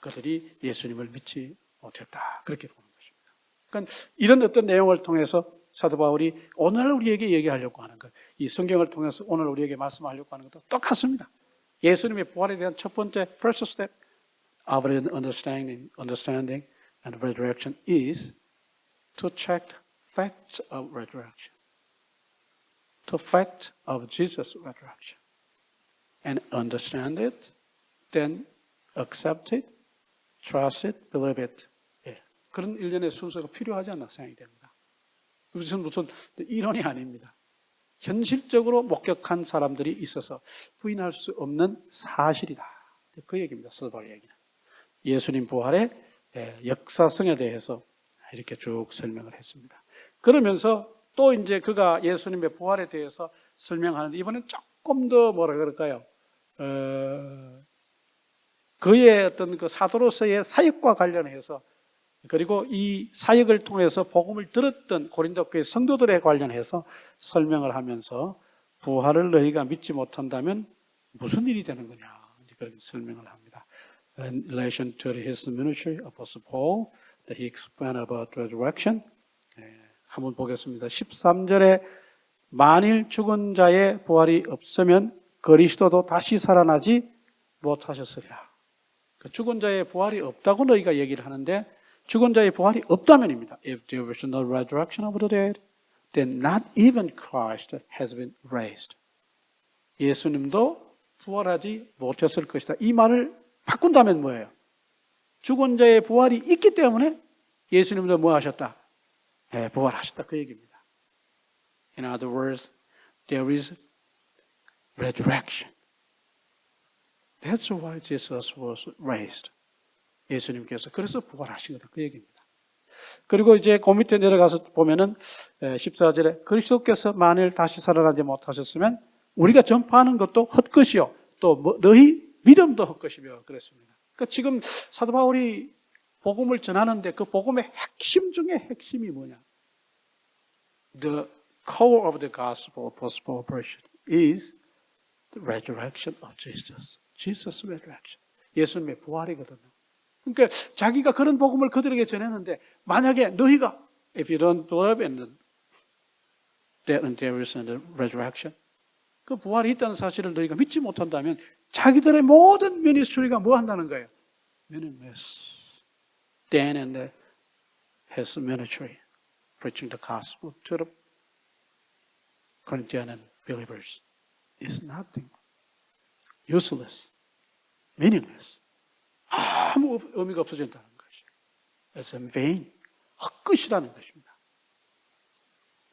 A: 그들이 예수님을 믿지 못했다. 그렇게 보는 것입니다. 그러니까 이런 어떤 내용을 통해서 사도 바울이 오늘 우리에게 얘기하려고 하는 것, 이 성경을 통해서 오늘 우리에게 말씀하려고 하는 것도 똑같습니다. 예수님의 부활에 대한 첫 번째 first step of understanding and resurrection is to check facts of resurrection. To fact of Jesus' resurrection. And understand it, then accept it, trust it, believe it. 예. 그런 일련의 순서가 필요하지 않나 생각이 됩니다. 무슨 이론이 아닙니다. 현실적으로 목격한 사람들이 있어서 부인할 수 없는 사실이다. 그 얘기입니다. 사도 바울의 얘기는. 예수님 부활의 역사성에 대해서 이렇게 쭉 설명을 했습니다. 그러면서 또 이제 그가 예수님의 부활에 대해서 설명하는데 이번엔 조금 더 뭐라 그럴까요? 그의 어떤 그 사도로서의 사역과 관련해서 그리고 이 사역을 통해서 복음을 들었던 고린도 교회 성도들에 관련해서 설명을 하면서 부활을 너희가 믿지 못한다면 무슨 일이 되는 거냐 그렇게 설명을 합니다. In relation to his ministry, Apostle Paul, that he explained about resurrection. 한번 보겠습니다. 13절에 만일 죽은 자의 부활이 없으면 그리스도도 다시 살아나지 못하셨으리라. 그 죽은 자의 부활이 없다고 너희가 얘기를 하는데 죽은 자의 부활이 없다면입니다. If there was no resurrection of the dead, then not even Christ has been raised. 예수님도 부활하지 못했을 것이다. 이 말을 바꾼다면 뭐예요? 죽은 자의 부활이 있기 때문에 예수님도 뭐 하셨다? 네, 부활하셨다. 그 얘기입니다. In other words, there is resurrection. That's why Jesus was raised. 예수님께서 그래서 부활하신 거다. 그 얘기입니다. 그리고 이제 그 밑에 내려가서 보면은 14절에 그리스도께서 만일 다시 살아나지 못하셨으면 우리가 전파하는 것도 헛것이요. 또 너희 믿음도 헛것이며 그랬습니다. 그러니까 지금 사도 바울이 복음을 전하는데 그 복음의 핵심 중에 핵심이 뭐냐? The core of the gospel of Apostle Paul is the resurrection of Jesus. Jesus' resurrection. 예수님의 부활이거든요. 그러니까 자기가 그런 복음을 그들에게 전했는데 만약에 너희가 if you don't believe in that there is a resurrection 그 부활이 있다는 사실을 너희가 믿지 못한다면 자기들의 모든 미니스트리가 뭐 한다는 거예요? meaningless. Dan and his ministry preaching the gospel to the Corinthian believers is nothing. useless. meaningless. 아무 의미가 없어진다는 것이죠. It's in vain. 헛것이라는 것입니다.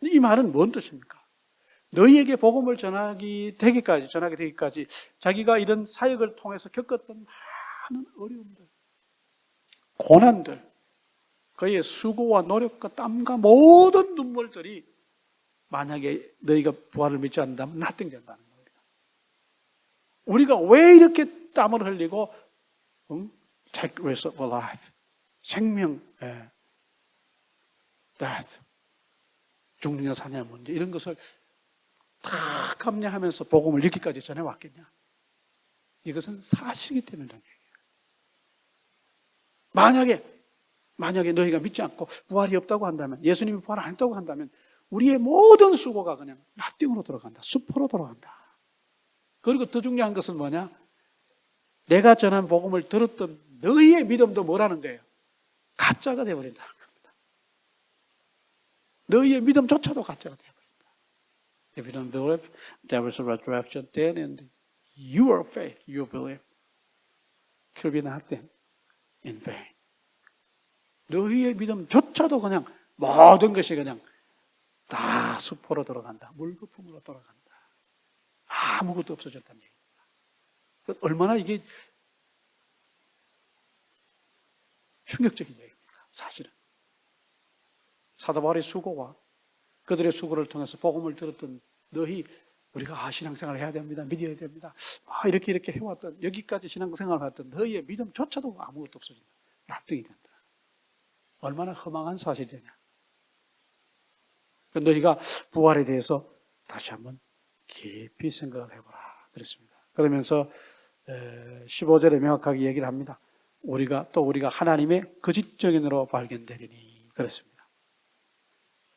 A: 이 말은 뭔 뜻입니까? 너희에게 복음을 전하게 되기까지 자기가 이런 사역을 통해서 겪었던 많은 어려움들, 고난들, 그의 수고와 노력과 땀과 모든 눈물들이 만약에 너희가 부활을 믿지 않는다면 nothing 된다는 겁니다. 우리가 왜 이렇게 땀을 흘리고 take risk of life, 생명, death, 죽느냐 사냐 문제 이런 것을 다 감내하면서 복음을 이기까지 전해왔겠냐? 이것은 사실이기 때문이라는 얘기예요. 만약에 너희가 믿지 않고 부활이 없다고 한다면, 예수님이 부활 안 했다고 한다면 우리의 모든 수고가 그냥 nothing으로 돌아간다. 수포로 돌아간다. 그리고 더 중요한 것은 뭐냐? 내가 전한 복음을 들었던 너희의 믿음도 뭐라는 거예요? 가짜가 되어버린다는 겁니다. 너희의 믿음조차도 가짜가 되어버린다. If you don't believe there is a resurrection, then in your faith, you believe, could be nothing in vain. 너희의 믿음조차도 그냥 모든 것이 그냥 다 수포로 돌아간다. 물거품으로 돌아간다. 아무것도 없어졌다는 얘기입니다. 얼마나 이게 충격적인 얘기입니까? 사실은. 사도 바울의 수고와 그들의 수고를 통해서 복음을 들었던 너희 우리가 신앙생활을 해야 됩니다. 믿어야 됩니다. 이렇게 해왔던 여기까지 신앙생활을 해왔던 너희의 믿음조차도 아무것도 없어진다. 납득이 된다. 얼마나 허망한 사실이냐. 너희가 부활에 대해서 다시 한번 깊이 생각을 해보라. 그랬습니다. 그러면서 15절에 명확하게 얘기를 합니다. 우리가 하나님의 거짓 증인으로 발견되리니 그랬습니다.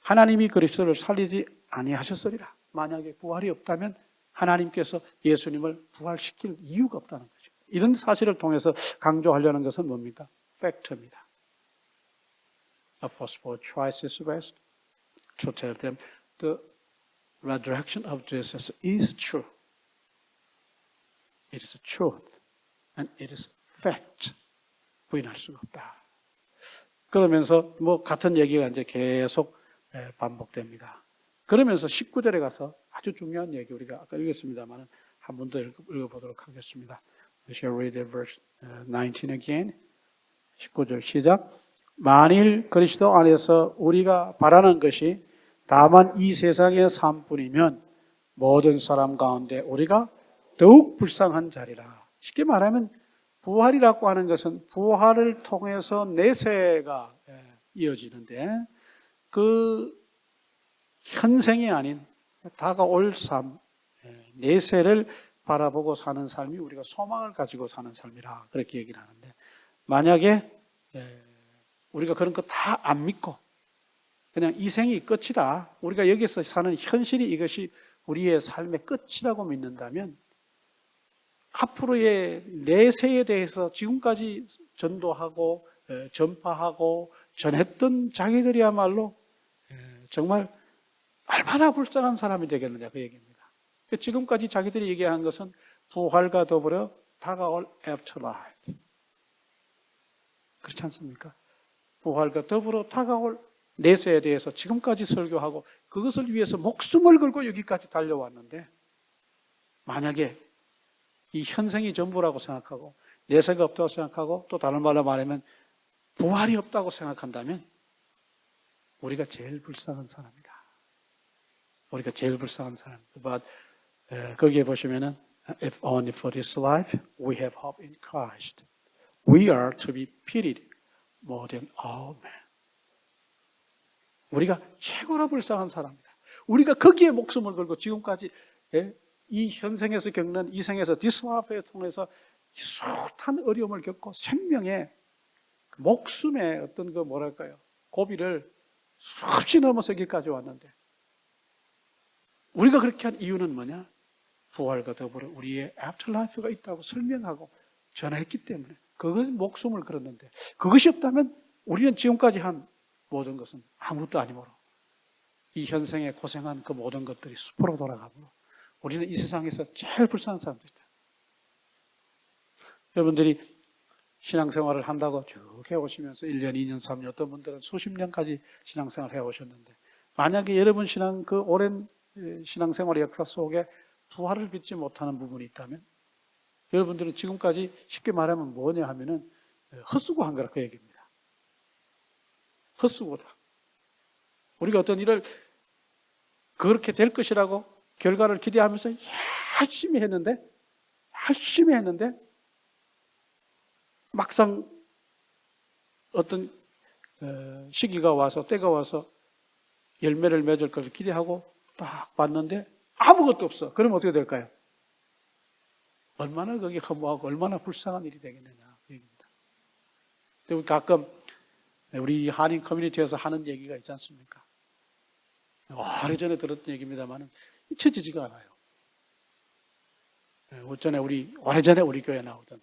A: 하나님이 그리스도를 살리지 아니하셨으리라. 만약에 부활이 없다면 하나님께서 예수님을 부활시킬 이유가 없다는 거죠. 이런 사실을 통해서 강조하려는 것은 뭡니까? 팩트입니다. Apostle Paul tries his best to tell them the resurrection of Jesus is true. It is a truth and it is fact. 부인할 수가 없다. 그러면서 뭐 같은 얘기가 이제 계속 반복됩니다. 그러면서 19절에 가서 아주 중요한 얘기 우리가 아까 읽었습니다만 한 번 더 읽어보도록 하겠습니다. We shall read verse 19 again. 19절 시작. 만일 그리스도 안에서 우리가 바라는 것이 다만 이 세상의 삶뿐이면 모든 사람 가운데 우리가 더욱 불쌍한 자리라. 쉽게 말하면 부활이라고 하는 것은 부활을 통해서 내세가 이어지는데 그 현생이 아닌 다가올 삶, 내세를 바라보고 사는 삶이 우리가 소망을 가지고 사는 삶이라 그렇게 얘기를 하는데 만약에 우리가 그런 거 다 안 믿고 그냥 이 생이 끝이다. 우리가 여기서 사는 현실이 이것이 우리의 삶의 끝이라고 믿는다면 앞으로의 내세에 대해서 지금까지 전도하고 전파하고 전했던 자기들이야말로 정말 얼마나 불쌍한 사람이 되겠느냐 그 얘기입니다. 지금까지 자기들이 얘기한 것은 부활과 더불어 다가올 afterlife. 그렇지 않습니까? 부활과 더불어 다가올 내세에 대해서 지금까지 설교하고 그것을 위해서 목숨을 걸고 여기까지 달려왔는데 만약에 이 현생이 전부라고 생각하고 내세가 없다고 생각하고 또 다른 말로 말하면 부활이 없다고 생각한다면 우리가 제일 불쌍한 사람이다. 우리가 제일 불쌍한 사람이다. 거기에 보시면은 If only for this life we have hope in Christ, we are to be pitied more than all men. 우리가 최고로 불쌍한 사람이다. 우리가 거기에 목숨을 걸고 지금까지 이 현생에서 겪는 이 생에서 디스라프에 통해서 숱한 어려움을 겪고 생명의 목숨의 어떤 그 뭐랄까요 고비를 수없이 넘어서 여기까지 왔는데 우리가 그렇게 한 이유는 뭐냐? 부활과 더불어 우리의 애프터라이프가 있다고 설명하고 전했기 때문에 그것 목숨을 걸었는데 그것이 없다면 우리는 지금까지 한 모든 것은 아무것도 아니므로 이 현생에 고생한 그 모든 것들이 수포로 돌아가므로 우리는 이 세상에서 제일 불쌍한 사람들이다. 여러분들이 신앙생활을 한다고 쭉 해오시면서 1년, 2년, 3년 어떤 분들은 수십 년까지 신앙생활을 해오셨는데 만약에 여러분 그 오랜 신앙생활의 역사 속에 부활을 믿지 못하는 부분이 있다면 여러분들은 지금까지 쉽게 말하면 뭐냐 하면은 헛수고한 거라 그 얘기입니다. 헛수고다. 우리가 어떤 일을 그렇게 될 것이라고 결과를 기대하면서 열심히 했는데 막상 어떤 시기가 와서 때가 와서 열매를 맺을 것을 기대하고 딱 봤는데 아무것도 없어. 그러면 어떻게 될까요? 얼마나 그게 허무하고 얼마나 불쌍한 일이 되겠느냐 그 얘기입니다. 가끔 우리 한인 커뮤니티에서 하는 얘기가 있지 않습니까? 오래전에 들었던 얘기입니다만 잊혀지지가 않아요. 오래전에 우리 교회에 나오던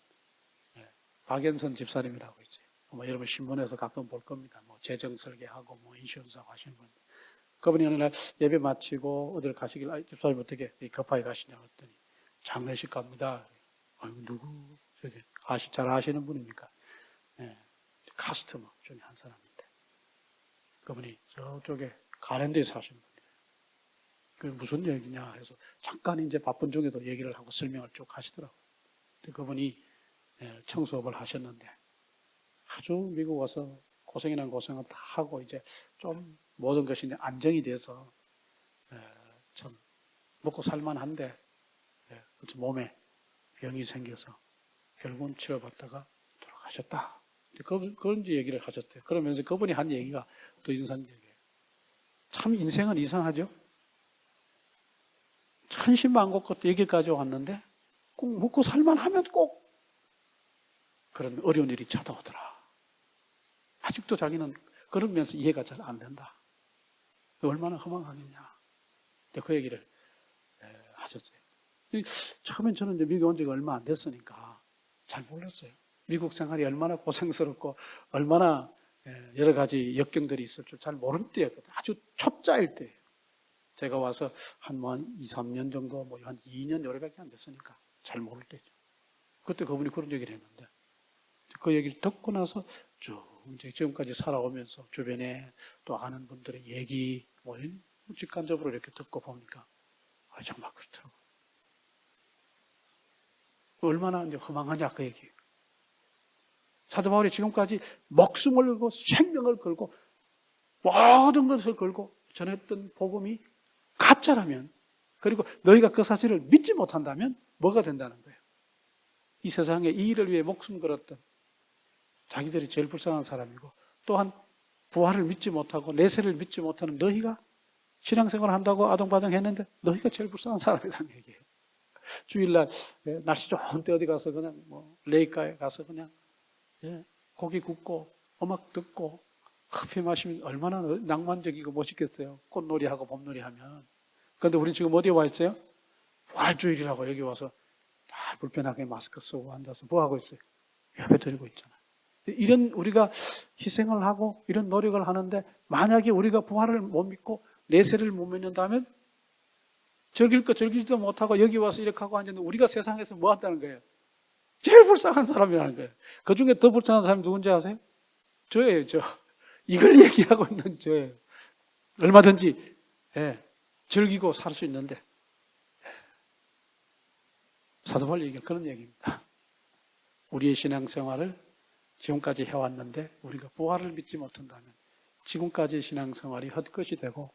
A: 박연선 집사님이라고 있어요. 여러분 신문에서 가끔 볼 겁니다. 재정 설계하고 인슈런스하고 하시는 분. 그분이 어느 날 예배 마치고 어딜 가시길 집사님 어떻게 급하게 가시냐고 했더니 장례식 갑니다. 누구 잘 아시는 분입니까? 카스터머 중에 한 사람인데 그분이 저쪽에 가랜드에서 하시는 분이에요. 그게 무슨 얘기냐 해서 잠깐 이제 바쁜 중에도 얘기를 하고 설명을 쭉 하시더라고요. 그분이 청수업을 하셨는데 아주 미국 와서 고생이란 고생을 다 하고 이제 좀 모든 것이 안정이 돼서 참 먹고 살만한데 몸에 병이 생겨서 결국은 치료받다가 돌아가셨다. 그런 얘기를 하셨대요. 그러면서 그분이 한 얘기가 또 인상적이에요. 참 인생은 이상하죠. 천신만고 여기까지 왔는데 꼭 먹고 살만하면 꼭 그런 어려운 일이 찾아오더라. 아직도 자기는 그러면서 이해가 잘 안 된다. 얼마나 허망하겠냐. 그 얘기를 하셨어요. 처음엔 저는 이제 미국 온 지가 얼마 안 됐으니까 잘 몰랐어요. 미국 생활이 얼마나 고생스럽고 얼마나 여러 가지 역경들이 있을 줄 잘 모를 때였거든요. 아주 초짜일 때예요. 제가 와서 한 2, 3년 정도, 한 2년 요래밖에 안 됐으니까 잘 모를 때죠. 그때 그분이 그런 얘기를 했는데 그 얘기를 듣고 나서 쭉 이제 지금까지 살아오면서 주변에 또 아는 분들의 얘기 직관적으로 이렇게 듣고 보니까 정말 그렇더라고요. 얼마나 이제 허망하냐 그 얘기예요. 사도 바울이 지금까지 목숨을 걸고 생명을 걸고 모든 것을 걸고 전했던 복음이 가짜라면, 그리고 너희가 그 사실을 믿지 못한다면 뭐가 된다는 거예요? 이 세상에 이 일을 위해 목숨 걸었던 자기들이 제일 불쌍한 사람이고, 또한 부활을 믿지 못하고 내세를 믿지 못하는 너희가 신앙생활을 한다고 아동바동했는데 너희가 제일 불쌍한 사람이라는 얘기예요. 주일날 날씨 좋은 때 어디 가서 그냥 레이가에 가서 그냥 고기 굽고 음악 듣고 커피 마시면 얼마나 낭만적이고 멋있겠어요. 꽃놀이하고 봄놀이 하면. 그런데 우리 지금 어디에 와 있어요? 부활주일이라고 여기 와서 다 불편하게 마스크 쓰고 앉아서 뭐 하고 있어요? 예배 드리고 있잖아요. 이런 우리가 희생을 하고 이런 노력을 하는데, 만약에 우리가 부활을 못 믿고 내세를 못 믿는다면 즐길 거 즐기지도 못하고 여기 와서 이렇게 하고 앉았는데 우리가 세상에서 뭐 한다는 거예요? 제일 불쌍한 사람이라는 거예요. 그 중에 더 불쌍한 사람이 누군지 아세요? 저예요, 저. 이걸 얘기하고 있는 저예요. 얼마든지 즐기고 살 수 있는데. 사도 바울 얘기가 그런 얘기입니다. 우리의 신앙생활을 지금까지 해왔는데 우리가 부활을 믿지 못한다면 지금까지 신앙생활이 헛것이 되고,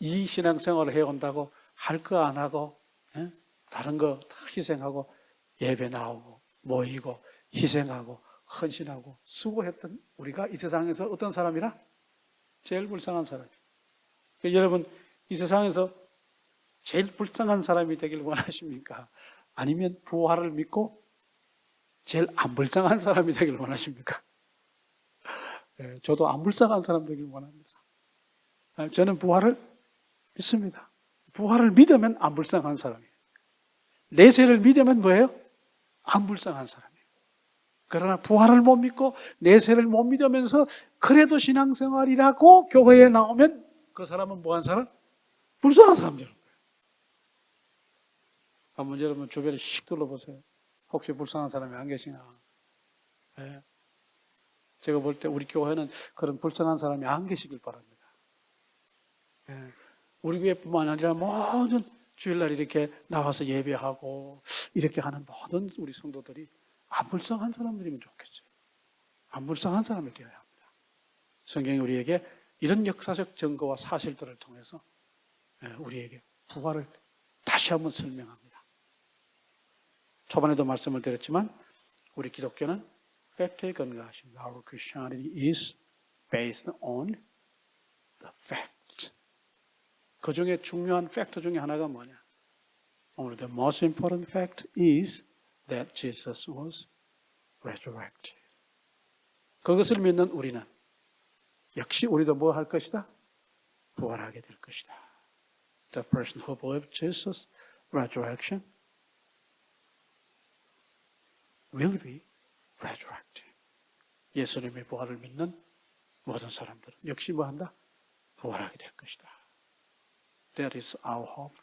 A: 이 신앙생활을 해온다고 할 거 안 하고 다른 거 다 희생하고 예배 나오고 모이고 희생하고 헌신하고 수고했던 우리가 이 세상에서 어떤 사람이라? 제일 불쌍한 사람이에요. 여러분, 이 세상에서 제일 불쌍한 사람이 되길 원하십니까? 아니면 부활을 믿고 제일 안 불쌍한 사람이 되길 원하십니까? 저도 안 불쌍한 사람 되길 원합니다. 저는 부활을 믿습니다. 부활을 믿으면 안 불쌍한 사람이에요. 내세를 믿으면 뭐예요? 안 불쌍한 사람이에요. 그러나 부활을 못 믿고 내세를 못 믿으면서 그래도 신앙생활이라고 교회에 나오면 그 사람은 뭐한 사람? 불쌍한 사람들인 거예요. 한번 여러분 주변에 씩 둘러보세요. 혹시 불쌍한 사람이 안 계시나? 제가 볼 때 우리 교회는 그런 불쌍한 사람이 안 계시길 바랍니다. 우리 교회뿐만 아니라 모든 주일날 이렇게 나와서 예배하고 이렇게 하는 모든 우리 성도들이 안 불쌍한 사람들이면 좋겠어요. 안 불쌍한 사람이 되어야 합니다. 성경이 우리에게 이런 역사적 증거와 사실들을 통해서 우리에게 부활을 다시 한번 설명합니다. 초반에도 말씀을 드렸지만 우리 기독교는 팩트에 근거하십니다. Our Christianity is based on the fact. 그 중에 중요한 팩트 중에 하나가 뭐냐? Only the most important fact is that Jesus was resurrected. 그것을 믿는 우리는 역시 우리도 뭐 할 것이다? 부활하게 될 것이다. The person who believes Jesus' resurrection will be resurrected. 예수님의 부활을 믿는 모든 사람들은 역시 뭐 한다? 부활하게 될 것이다. That is our hope.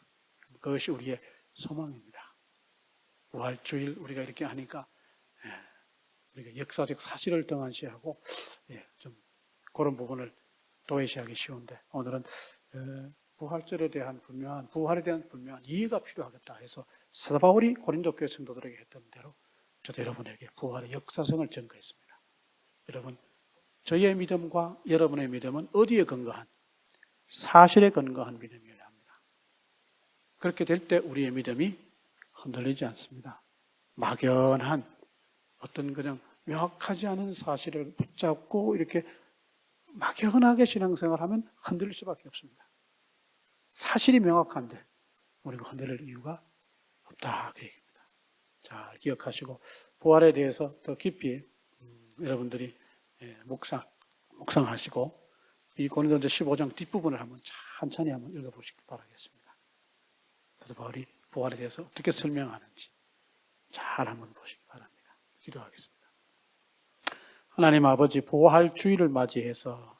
A: 그것이 우리의 소망입니다. 부활주일 우리가 이렇게 하니까 우리가 역사적 사실을 등한시하고 좀 그런 부분을 도외시하기 쉬운데, 오늘은 부활절에 대한 부활에 대한 분명한 이해가 필요하겠다 해서 사도 바울이 고린도 교회 성도들에게 했던 대로 저도 여러분에게 부활의 역사성을 증거했습니다. 여러분, 저희의 믿음과 여러분의 믿음은 어디에 근거한? 사실에 근거한 믿음이어야 합니다. 그렇게 될 때 우리의 믿음이 흔들리지 않습니다. 막연한 어떤 그냥 명확하지 않은 사실을 붙잡고 이렇게 막연하게 신앙생활하면 흔들릴 수밖에 없습니다. 사실이 명확한데 우리가 흔들릴 이유가 없다, 그 얘기입니다. 자, 기억하시고 부활에 대해서 더 깊이 여러분들이 묵상하시고 이 고린도전서 15장 뒷부분을 한번 천천히 한번 읽어보시길 바라겠습니다. 그래서 바울이 부활에 대해서 어떻게 설명하는지 잘 한번 보시기 바랍니다. 기도하겠습니다. 하나님 아버지, 부활 주일을 맞이해서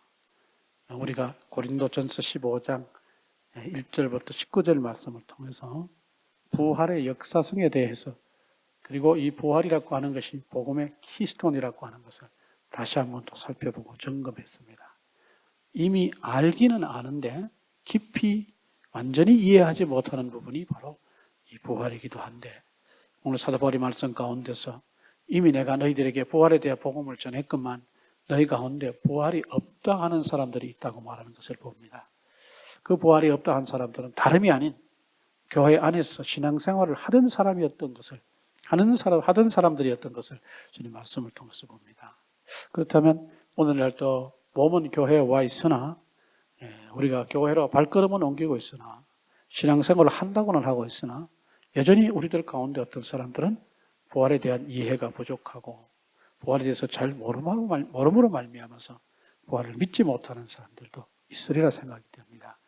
A: 우리가 고린도전서 15장 1절부터 19절 말씀을 통해서 부활의 역사성에 대해서, 그리고 이 부활이라고 하는 것이 복음의 키스톤이라고 하는 것을 다시 한번 또 살펴보고 점검했습니다. 이미 알기는 아는데 깊이 완전히 이해하지 못하는 부분이 바로 이 부활이기도 한데, 오늘 사도 바울의 말씀 가운데서 이미 내가 너희들에게 부활에 대한 복음을 전했건만 너희 가운데 부활이 없다 하는 사람들이 있다고 말하는 것을 봅니다. 그 부활이 없다 하는 사람들은 다름이 아닌 교회 안에서 신앙생활을 하던 사람이었던 것을, 하던 사람들이었던 것을 주님 말씀을 통해서 봅니다. 그렇다면 오늘날 또 몸은 교회에 와 있으나, 우리가 교회로 발걸음은 옮기고 있으나, 신앙생활을 한다고는 하고 있으나 여전히 우리들 가운데 어떤 사람들은 부활에 대한 이해가 부족하고 부활에 대해서 잘 모름으로 말미암아서 부활을 믿지 못하는 사람들도 있으리라 생각이 됩니다.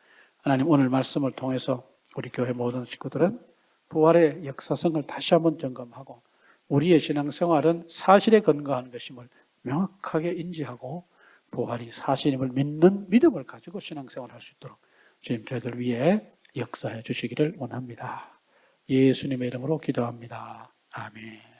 A: 하나님, 오늘 말씀을 통해서 우리 교회 모든 식구들은 부활의 역사성을 다시 한번 점검하고 우리의 신앙생활은 사실에 근거하는 것임을 명확하게 인지하고 부활이 사실임을 믿는 믿음을 가지고 신앙생활을 할 수 있도록 주님 저희들 위해 역사해 주시기를 원합니다. 예수님의 이름으로 기도합니다. 아멘.